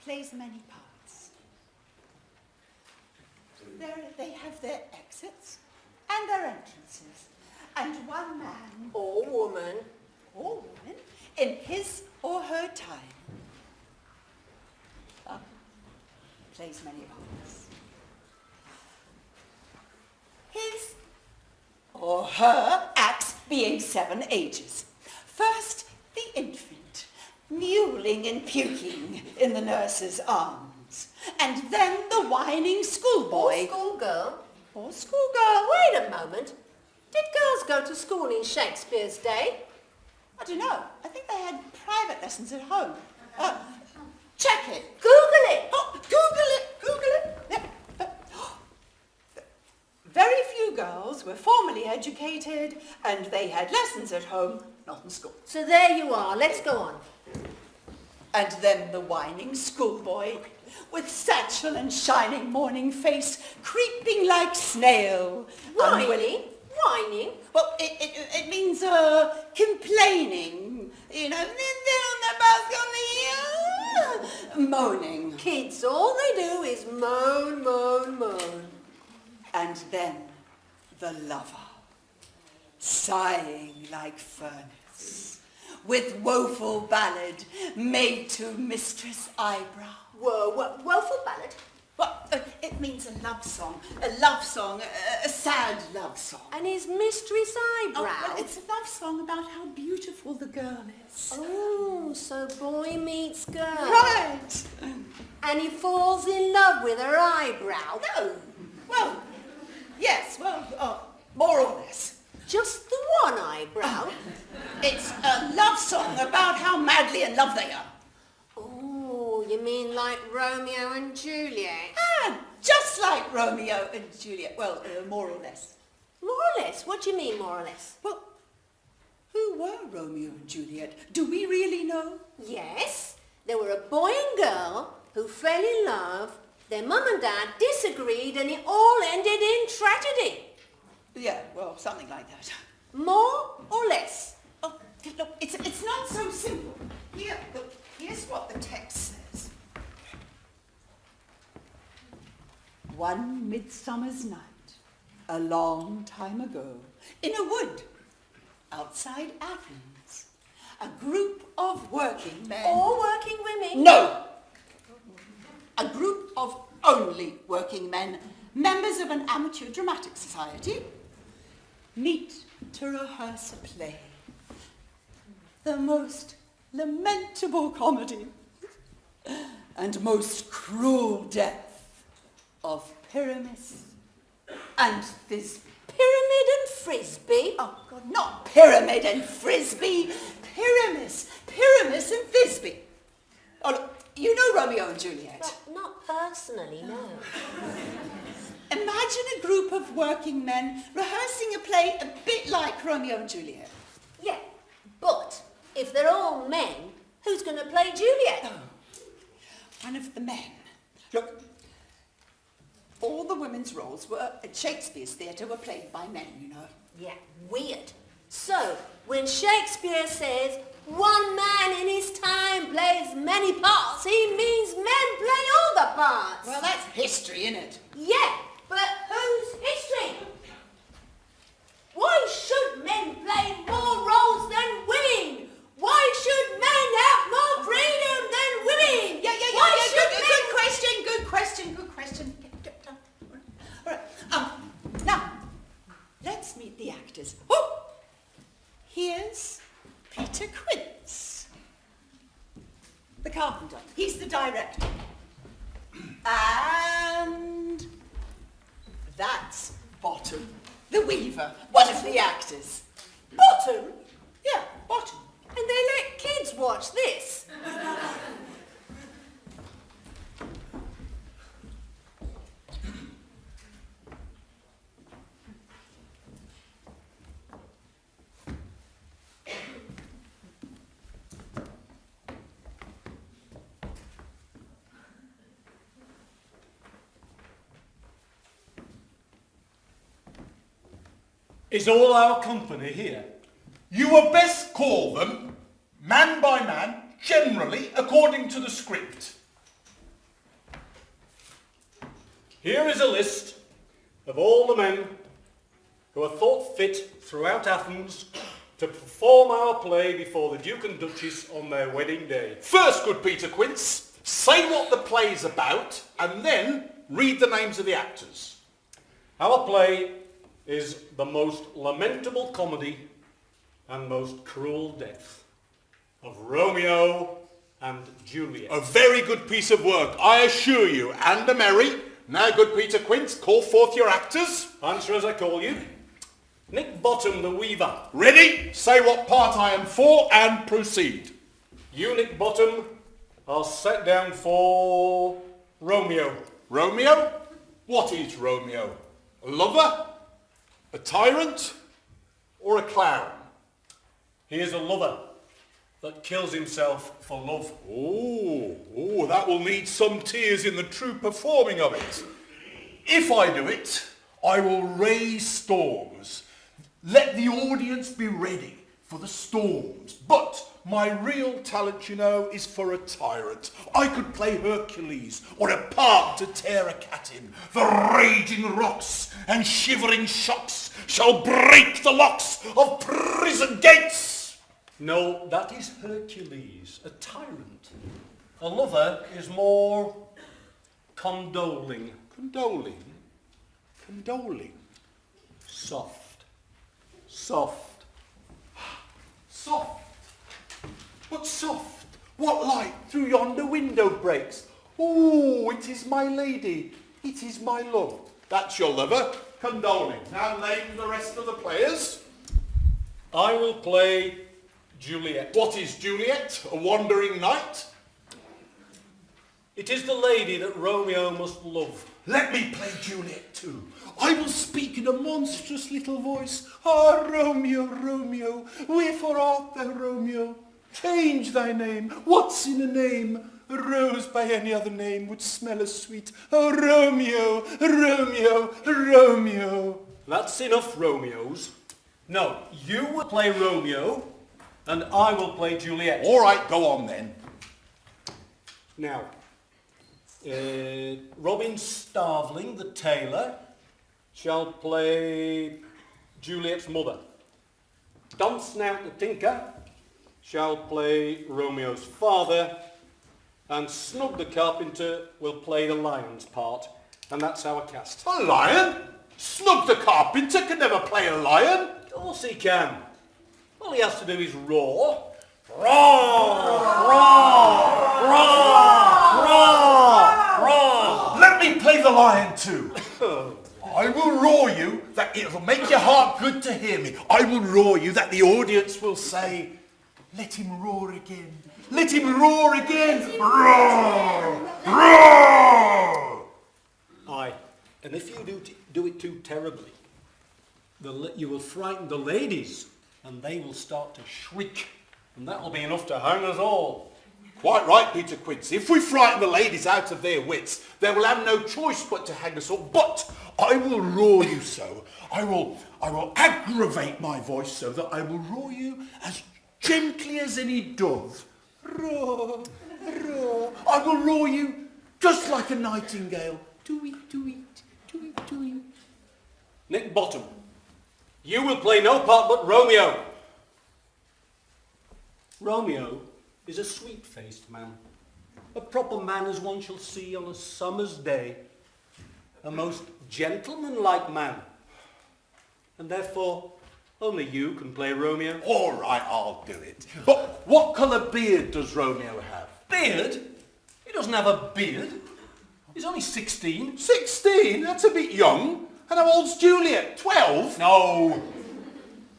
plays many parts. They have their exits and their entrances. And one man or woman in his or her time plays many parts. His or her acts being 7 ages. First, the infant, mewling and puking in the nurse's arms, and then the whining schoolboy. Or schoolgirl. Or schoolgirl. Wait a moment. Did girls go to school in Shakespeare's day? I don't know. I think they had private lessons at home. Check it. Google it. Oh, Google it. Yep. Very few girls were formally educated, and they had lessons at home, not in school. So there you are. Let's go on. And then the whining schoolboy, with satchel and shining morning face, creeping like snail. Whining? Whining? Well, it means complaining, you know, moaning. Kids, all they do is moan, moan, moan. And then the lover, sighing like furnace, with woeful ballad made to mistress eyebrow. Whoa, woeful ballad? Well, it means a song, a sad love song. And his mistress eyebrow? Oh, well, it's a love song about how beautiful the girl is. Oh, so boy meets girl. Right. And he falls in love with her eyebrow? No. Well, yes, more or less. Just the one eyebrow? It's a love song about how madly in love they are. Oh, you mean like Romeo and Juliet? Just like Romeo and Juliet. Well, more or less. More or less? What do you mean, more or less? Well, who were Romeo and Juliet? Do we really know? Yes, there were a boy and girl who fell in love. Their mum and dad disagreed and it all ended in tragedy. Yeah, well, something like that. More or less? Oh, look, it's not so simple. Here's what the text says. One midsummer's night, a long time ago, in a wood outside Athens, a group of working men... Or working women? No! A group of only working men, members of an amateur dramatic society, meet to rehearse a play. The most lamentable comedy and most cruel death of Pyramus and Thisbe. Pyramid and Frisbee? Oh, God, not Pyramid and Frisbee. Pyramus and Thisbe. Oh, look, you know Romeo and Juliet. Well, not personally, no. Imagine a group of working men rehearsing a play a bit like Romeo and Juliet. Yeah, but if they're all men, who's going to play Juliet? Oh, one of the men. Look, all the women's roles were at Shakespeare's theatre were played by men, you know. Yeah, weird. So, when Shakespeare says one man in his time plays many parts, he means men play all the parts. Well, that's history, isn't it? Yeah, but whose history? Why should men play more roles than women? Why should men have more freedom than women? Yeah. Why should men... Good question. All right. Now, let's meet the actors. Oh, here's Peter Quince, the carpenter. He's the director. And that's Bottom, the weaver, one of the actors. Bottom? Yeah, Bottom. And they let kids watch this. Is all our company here? You had best call them, man by man, generally according to the script. Here is a list of all the men who are thought fit throughout Athens to perform our play before the Duke and Duchess on their wedding day. First, good Peter Quince, say what the play's about and then read the names of the actors. Our play is the most lamentable comedy and most cruel death of Romeo and Juliet. A very good piece of work, I assure you, and a merry. Now, good Peter Quince, call forth your actors. Answer as I call you. Nick Bottom, the weaver. Ready? Say what part I am for and proceed. You, Nick Bottom, are set down for Romeo. Romeo? What is Romeo? A lover? A tyrant? Or a clown? He is a lover that kills himself for love. Oh, that will need some tears in the true performing of it. If I do it, I will raise storms. Let the audience be ready for the storms. But my real talent, you know, is for a tyrant. I could play Hercules or a part to tear a cat in. The raging rocks and shivering shocks shall break the locks of prison gates. No, that is Hercules, a tyrant. A lover is more condoling. Condoling? Soft. Soft. But soft. What light through yonder window breaks? Oh, it is my lady. It is my love. That's your lover. Condoling. Now name the rest of the players. I will play Juliet. What is Juliet? A wandering knight? It is the lady that Romeo must love. Let me play Juliet too. I will speak in a monstrous little voice. Ah, Romeo, Romeo, wherefore art thou Romeo? Change thy name. What's in a name? A rose by any other name would smell as sweet. Oh, Romeo, Romeo, Romeo. That's enough Romeos. No, you will play Romeo and I will play Juliet. All right, go on then. Now, Robin Starveling, the tailor, shall play Juliet's mother. Don Snout, the tinker, shall play Romeo's father, and Snug, the carpenter, will play the lion's part, and that's our cast. A lion? Snug the carpenter can never play a lion. Of course he can. All he has to do is roar. Roar! Roar! Roar! Roar! Roar! Let me play the lion too. I will roar you that it'll make your heart good to hear me. I will roar you that the audience will say, let him roar again. Let him roar again. Roar! Roar! Aye, and if you do it too terribly, you will frighten the ladies and they will start to shriek, and that will be enough to hang us all. Quite right, Peter Quince. If we frighten the ladies out of their wits, they will have no choice but to hang us all. But I will roar you so. I will aggravate my voice so that I will roar you as gently as any dove. Roar, roar. I will roar you just like a nightingale. Tweet, tweet, tweet, tweet. Nick Bottom, you will play no part but Romeo. Romeo is a sweet-faced man, a proper man as one shall see on a summer's day, a most gentlemanlike man, and therefore only you can play Romeo. All right, I'll do it. But what colour beard does Romeo have? Beard? He doesn't have a beard. He's only 16. 16? That's a bit young. And how old's Juliet? 12? No,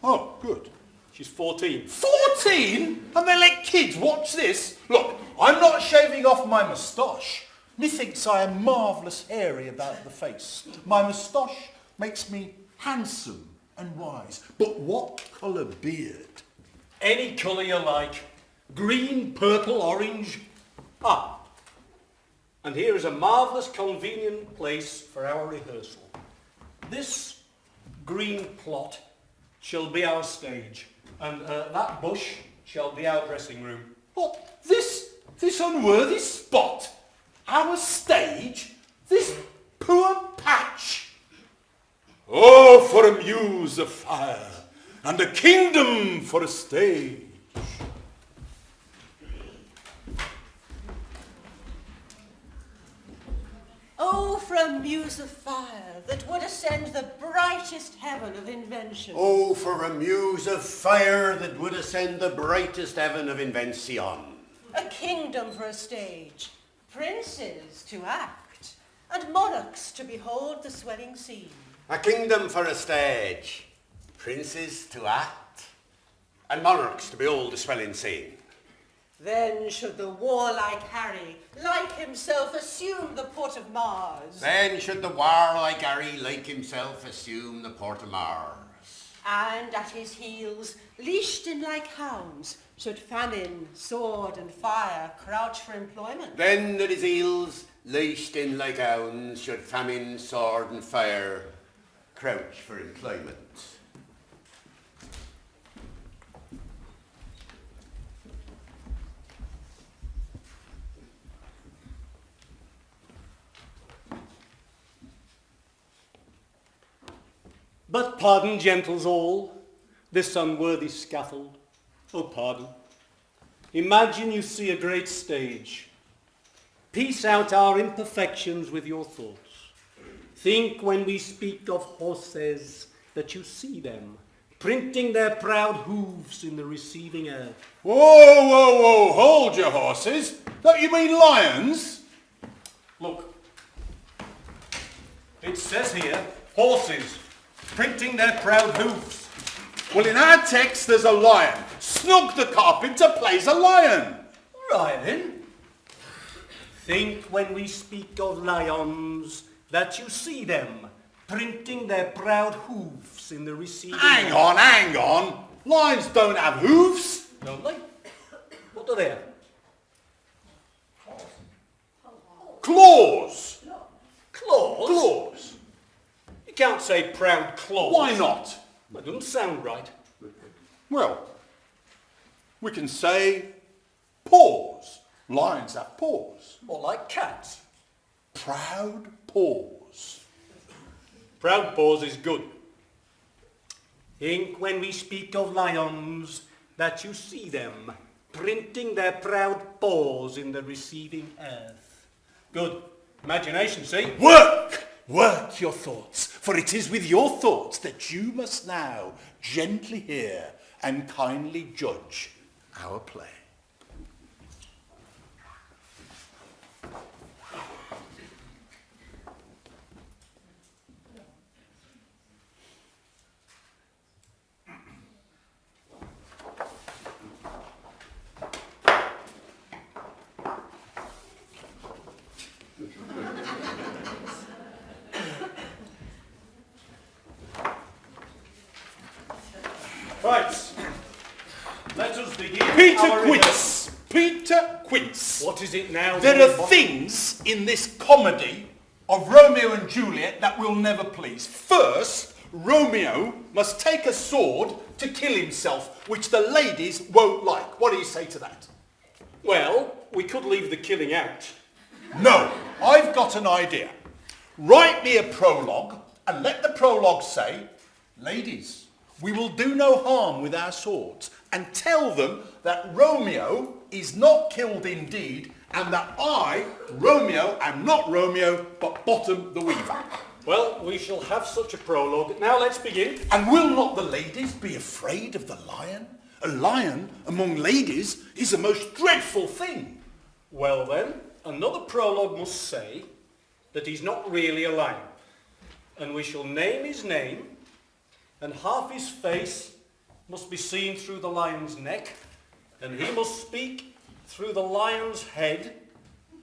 Oh, good. she's 14. 14? And they let kids watch this? Look, I'm not shaving off my moustache. Methinks I am marvellous hairy about the face. My moustache makes me handsome and wise. But what colour beard? Any colour you like. Green, purple, orange. Ah, and here is a marvellous convenient place for our rehearsal. This green plot shall be our stage, and that bush shall be our dressing room. What? This unworthy spot? Our stage? This poor a muse of fire, and a kingdom for a stage. Oh, for a muse of fire that would ascend the brightest heaven of invention. Oh, for a muse of fire that would ascend the brightest heaven of invention. A kingdom for a stage, princes to act, and monarchs to behold the swelling scene. A kingdom for a stage, princes to act, and monarchs to behold the swelling scene. Then should the warlike Harry, like himself, assume the port of Mars. Then should the warlike Harry, like himself, assume the port of Mars. And at his heels, leashed in like hounds, should famine, sword and fire crouch for employment. Then at his heels, leashed in like hounds, should famine, sword and fire crouch for employment. But pardon, gentles all, this unworthy scaffold. Oh, pardon. Imagine you see a great stage. Piece out our imperfections with your thoughts. Think when we speak of horses that you see them, printing their proud hooves in the receiving earth. Whoa, whoa, whoa, hold your horses. Don't you mean lions? Look, it says here, horses, printing their proud hooves. Well, in our text there's a lion. Snug the carpenter plays a lion. Right then. Think when we speak of lions that you see them, printing their proud hooves in the receiving Hang earth. on, hang on. Lions don't have hooves. Don't they? What do they have? Claws. Claws? Claws. You can't say proud claws. Why not? That doesn't sound right. Well, we can say paws. Lions have paws. More like cats. Proud paws. Proud paws is good. Think when we speak of lions that you see them, printing their proud paws in the receiving earth. Good. Imagination, see? Work! Work your thoughts, for it is with your thoughts that you must now gently hear and kindly judge our play. Right. Let us begin. Peter our Quince. Peter Quince. What is it now? There are things in this comedy of Romeo and Juliet that will never please. First, Romeo must take a sword to kill himself, which the ladies won't like. What do you say to that? Well, we could leave the killing out. No, I've got an idea. Write me a prologue and let the prologue say, ladies, we will do no harm with our swords, and tell them that Romeo is not killed indeed, and that I, Romeo, am not Romeo, but Bottom the Weaver. Well, we shall have such a prologue. Now let's begin. And will not the ladies be afraid of the lion? A lion among ladies is a most dreadful thing. Well then, another prologue must say that he's not really a lion. And we shall name his name, and half his face must be seen through the lion's neck, and he must speak through the lion's head,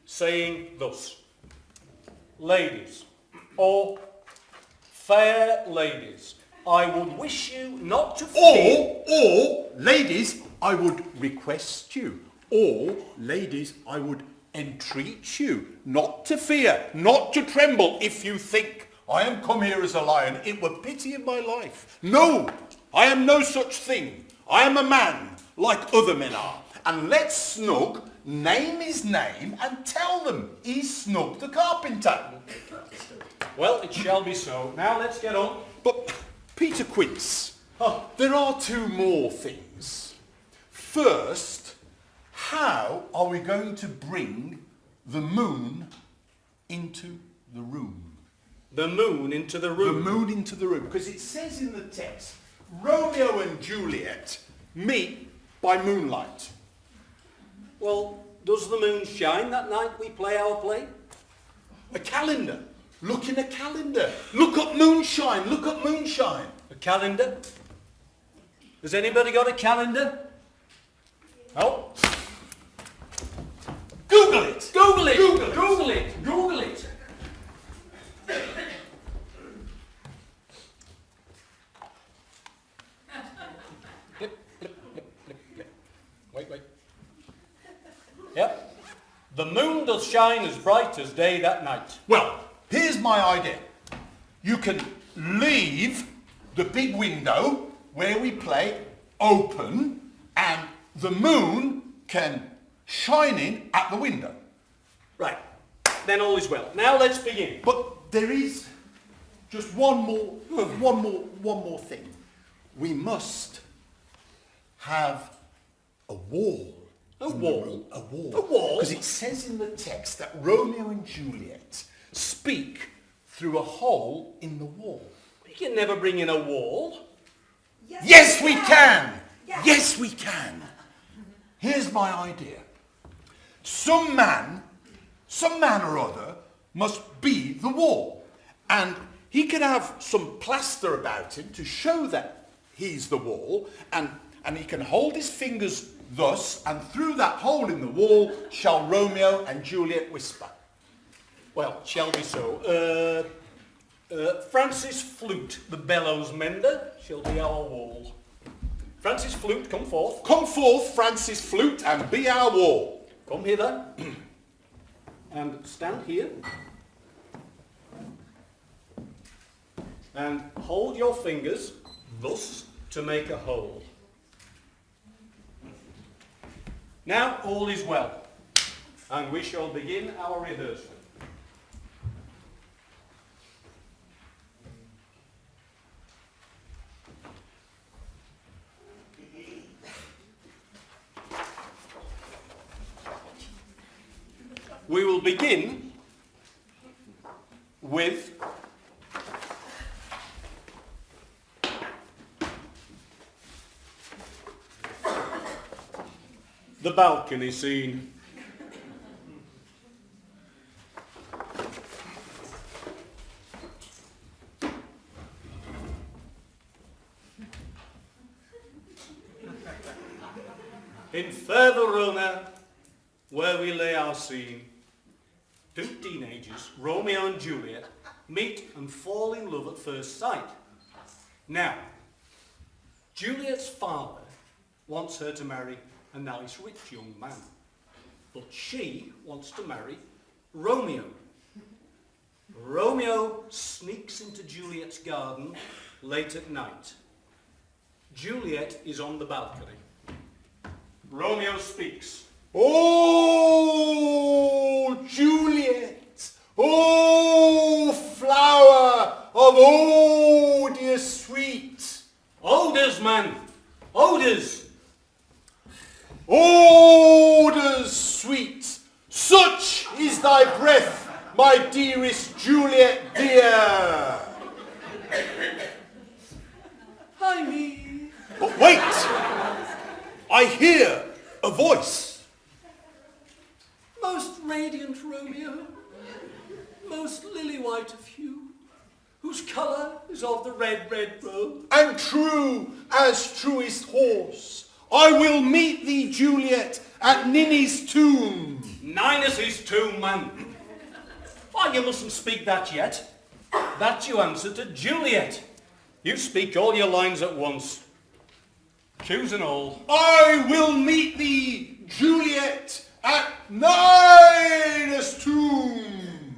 saying thus: ladies, or fair ladies, I would wish you not to fear. Or, ladies, I would request you. Or, ladies, I would entreat you not to fear, not to tremble. If you think I am come here as a lion, it were pity of my life. No, I am no such thing. I am a man, like other men are. And let Snug name his name and tell them he's Snug the carpenter. Well, it shall be so. Now let's get on. But Peter Quince, there are two more things. First, how are we going to bring the moon into the room? The moon into the room. The moon into the room. Because it says in the text, Romeo and Juliet meet by moonlight. Well, does the moon shine that night we play our play? A calendar. Look in a calendar. Look up moonshine. Look up moonshine. A calendar? Has anybody got a calendar? No? Google it. Google it! Google it. Google it! Google it! Wait. Yep. The moon does shine as bright as day that night. Well, here's my idea. You can leave the big window where we play open and the moon can shine in at the window. Right. Then all is well. Now let's begin. But there is just one more thing. We must have a wall. A wall? A wall. A wall? Because it says in the text that Romeo and Juliet speak through a hole in the wall. We can never bring in a wall. Yes, we can! Yes, we can! Here's my idea. Some man or other must be the wall. And he can have some plaster about him to show that he's the wall. And he can hold his fingers thus, and through that hole in the wall shall Romeo and Juliet whisper. Well, shall be so. Francis Flute, the bellows mender, shall be our wall. Francis Flute, come forth. Come forth, Francis Flute, and be our wall. Come hither. And stand here. And hold your fingers thus to make a hole. Now all is well, and we shall begin our rehearsal. We will begin with the balcony scene. In fair Verona, where we lay our scene, two teenagers, Romeo and Juliet, meet and fall in love at first sight. Now, Juliet's father wants her to marry a nice rich young man, but she wants to marry Romeo. Romeo sneaks into Juliet's garden late at night. Juliet is on the balcony. Romeo speaks. Oh, Juliet! Oh, flower of odious sweet! Odours, man! Odours! Odours sweet! Such is thy breath, my dearest Juliet dear! Hi, me! But wait! I hear a voice. Most radiant Romeo, most lily-white of hue, whose colour is of the red, red rose. And true as truest horse, I will meet thee, Juliet, at Ninny's tomb. Ninus' tomb, man. Why, you mustn't speak that yet. That you answer to Juliet. You speak all your lines at once. Choose and all. I will meet thee, Juliet, at Ninus' tomb.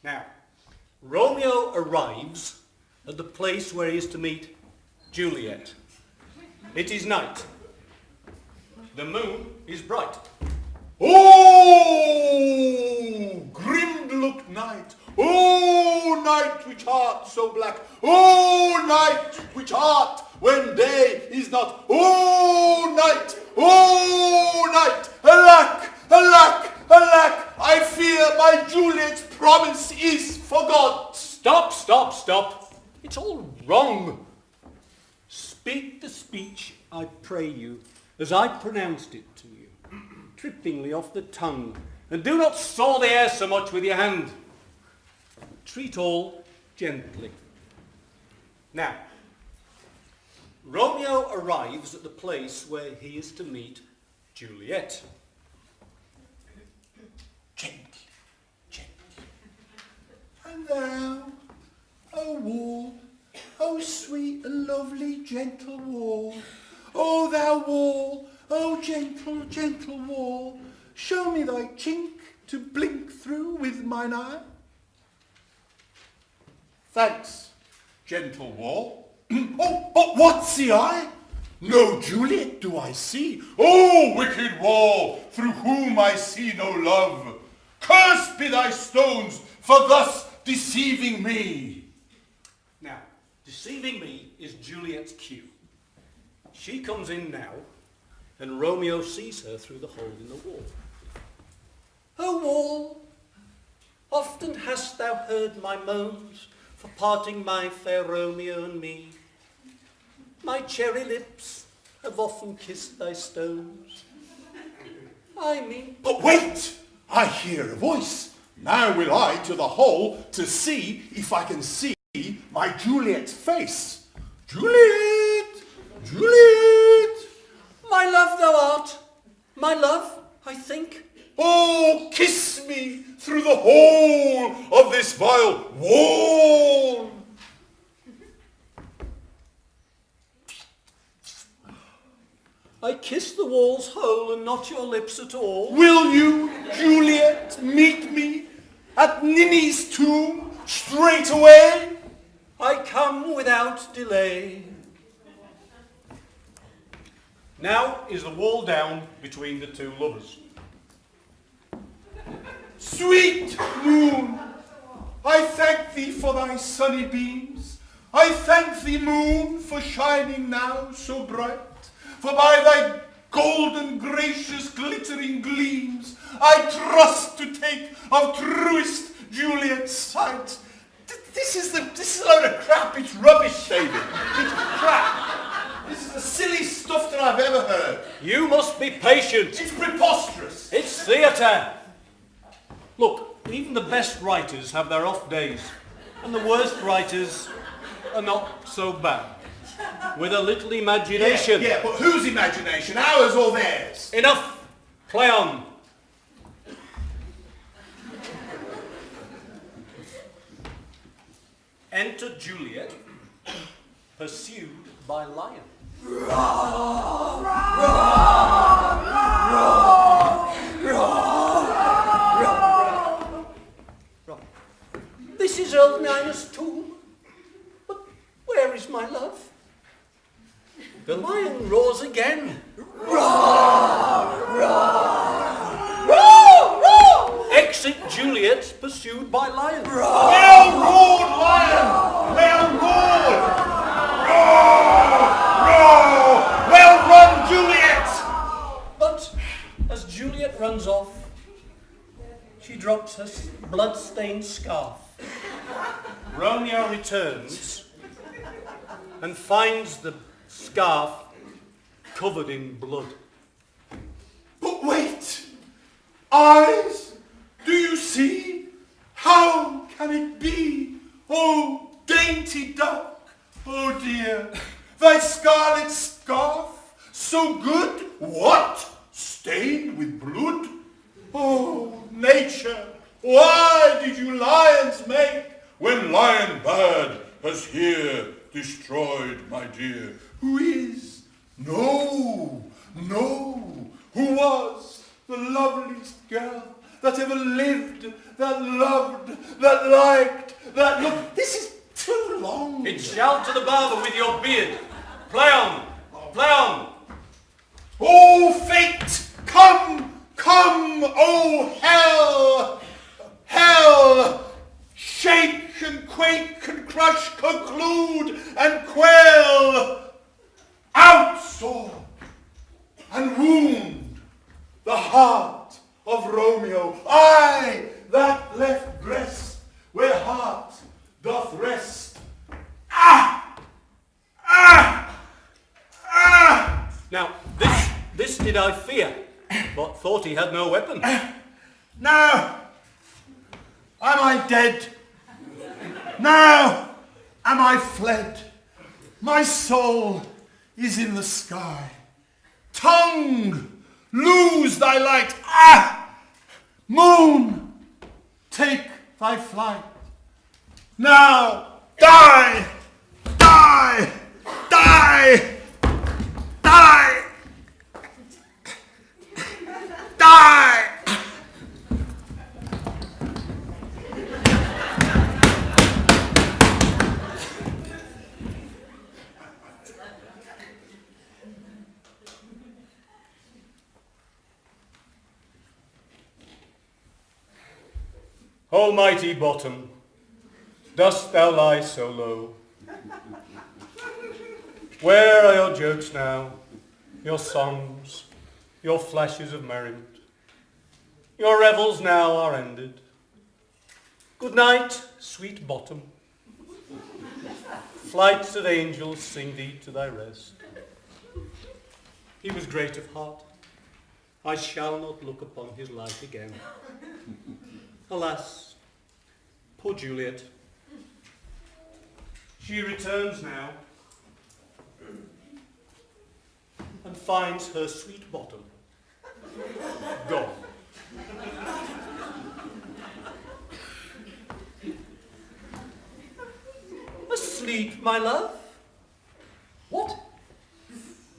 Now, Romeo arrives at the place where he is to meet Juliet. It is night. The moon is bright. Oh, grim look night. Oh, night which art so black, O night which art when day is not, O night, alack, alack, alack, I fear my Juliet's promise is forgot. Stop, stop, stop. It's all wrong. Speak the speech, I pray you, as I pronounced it to you, trippingly off the tongue, and do not saw the air so much with your hand. Treat all gently. Now, Romeo arrives at the place where he is to meet Juliet. Gently, gently. And thou, O wall, O sweet and lovely gentle wall, O thou wall, O gentle, gentle wall, show me thy chink to blink through with mine eye. Thanks, gentle wall. Oh, but what see I? No Juliet do I see. O wicked wall, through whom I see no love. Cursed be thy stones for thus deceiving me. Now, deceiving me is Juliet's cue. She comes in now, and Romeo sees her through the hole in the wall. O wall, often hast thou heard my moans for parting my fair Romeo and me. My cherry lips have often kissed thy stones. I mean... But wait! I hear a voice. Now will I to the hole to see if I can see my Juliet's face. Juliet! Juliet! My love thou art, my love, I think. Oh, kiss me through the hole of this vile wall. I kiss the wall's hole and not your lips at all. Will you, Juliet, meet me at Ninny's tomb straight away? I come without delay. Now is the wall down between the two lovers. Sweet moon, I thank thee for thy sunny beams. I thank thee, moon, for shining now so bright. For by thy golden, gracious, glittering gleams, I trust to take of truest Juliet's sight. This is a load of crap. It's rubbish, David. It's crap. This is the silly stuff that I've ever heard. You must be patient. It's preposterous. It's theatre. Look, even the best writers have their off days, and the worst writers are not so bad. With a little imagination. Yeah, but whose imagination? Ours or theirs? Enough. Play on. Enter Juliet, pursued by lion. This is old Nina's tomb, but where is my love? The lion roars again. Exit Juliet, pursued by lion. Well roared, lion! Well roared! Roar! Well run, Juliet! But as Juliet runs off, she drops her blood-stained scarf. Romeo returns and finds the scarf covered in blood. But wait! Eyes, do you see? How can it be? Oh, dainty duck! Oh dear, thy scarlet scarf, so good, what? Stained with blood? Oh, nature, why did you lions make, when lion bad has here destroyed my dear? Who is? No, no, who was the loveliest girl that ever lived, that loved, that liked, that looked? This is too long. It shall to the barber with your beard. Play on, play on. Oh, fate, come, come, oh, hell, hell, shake and quake crush, conclude, and quell. Out sword and wound the heart of Romeo. Aye, that left breast where heart doth rest. Ah! Ah! Ah! Now, this did I fear, but thought he had no weapon. Now am I dead? Now am I fled? My soul is in the sky. Tongue, lose thy light. Ah! Moon, take thy flight. Now die, die, die, die, die. Almighty bottom, dost thou lie so low? Where are your jokes now, your songs, your flashes of merriment? Your revels now are ended. Good night, sweet bottom. Flights of angels sing thee to thy rest. He was great of heart. I shall not look upon his like again. Alas, poor Juliet. She returns now and finds her sweet bottom gone. Asleep, my love? What?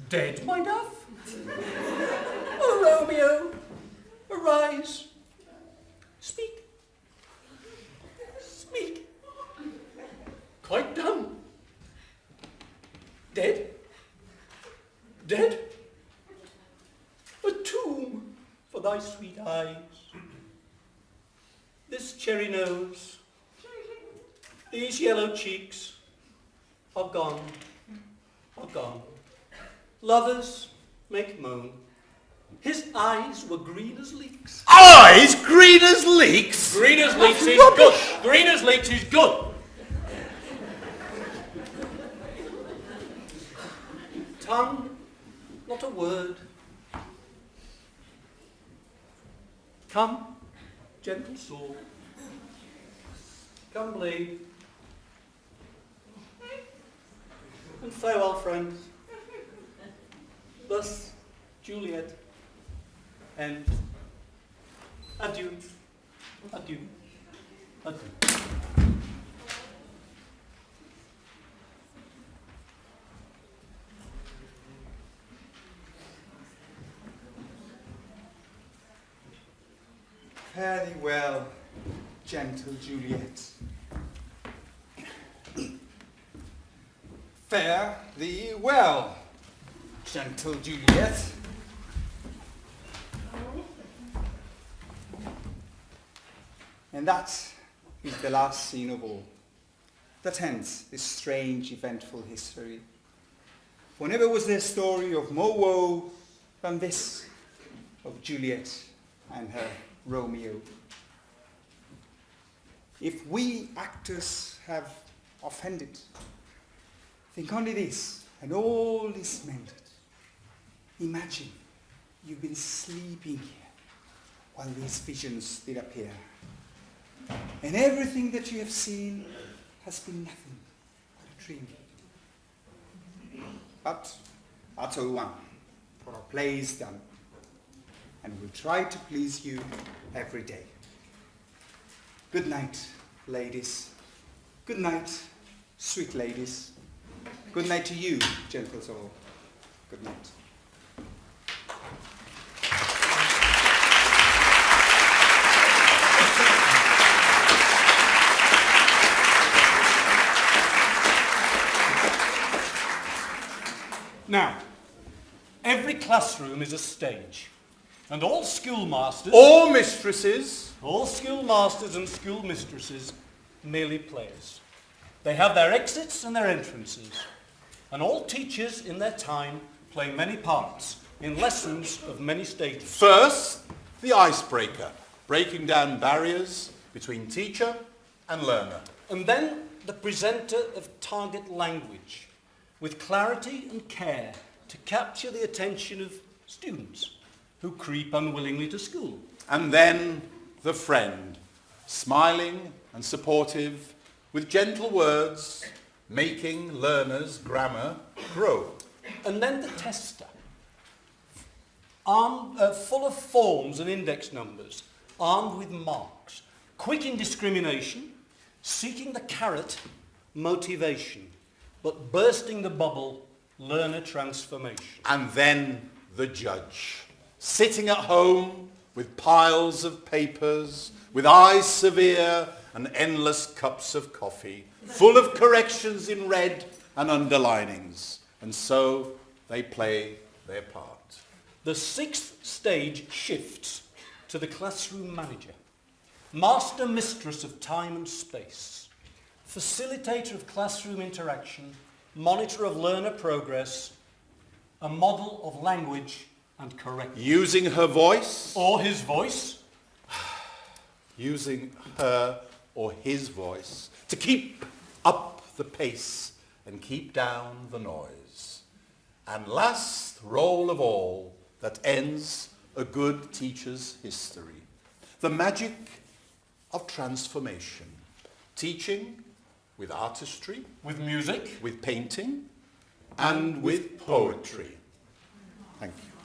Dead, my dove? Oh, Romeo, arise. Speak. Speak. Quite done. Dead? Dead? A tomb for thy sweet eyes. This cherry nose, these yellow cheeks are gone, are gone. Lovers make moan. His eyes were green as leeks. Eyes green as leeks? Green as leeks is good. Green as leeks is good. Tongue, not a word. Come, gentle sword. Come, blade. And farewell, friends. Thus, Juliet. And adieu, adieu, adieu. Fare thee well, gentle Juliet. Fare thee well, gentle Juliet. And that is the last scene of all. That ends this strange, eventful history. For never was there a story of more woe than this of Juliet and her Romeo. If we actors have offended, think only this, and all is mended. Imagine you've been sleeping here while these visions did appear. And everything that you have seen has been nothing but a dream. But that's all one, for our play is done, and we'll try to please you every day. Good night, ladies. Good night, sweet ladies. Good night to you, gentles all. Good night. Now, every classroom is a stage, and all schoolmasters, All mistresses. all schoolmasters and schoolmistresses merely players. They have their exits and their entrances. And all teachers in their time play many parts in lessons of many stages. First, the icebreaker, breaking down barriers between teacher and learner. And then the presenter of target language, with clarity and care to capture the attention of students who creep unwillingly to school. And then the friend, smiling and supportive, with gentle words, making learners' grammar grow. And then the tester, full of forms and index numbers, armed with marks, quick in discrimination, seeking the carrot, motivation, but bursting the bubble, learner transformation. And then the judge, sitting at home with piles of papers, with eyes severe and endless cups of coffee, full of corrections in red and underlinings. And so they play their part. The sixth stage shifts to the classroom manager, master mistress of time and space, facilitator of classroom interaction, monitor of learner progress, a model of language and correctness. Using her voice, Or his voice, using her or his voice to keep up the pace and keep down the noise. And last role of all that ends a good teacher's history, the magic of transformation. Teaching with artistry, with music, with painting, and with poetry. Thank you.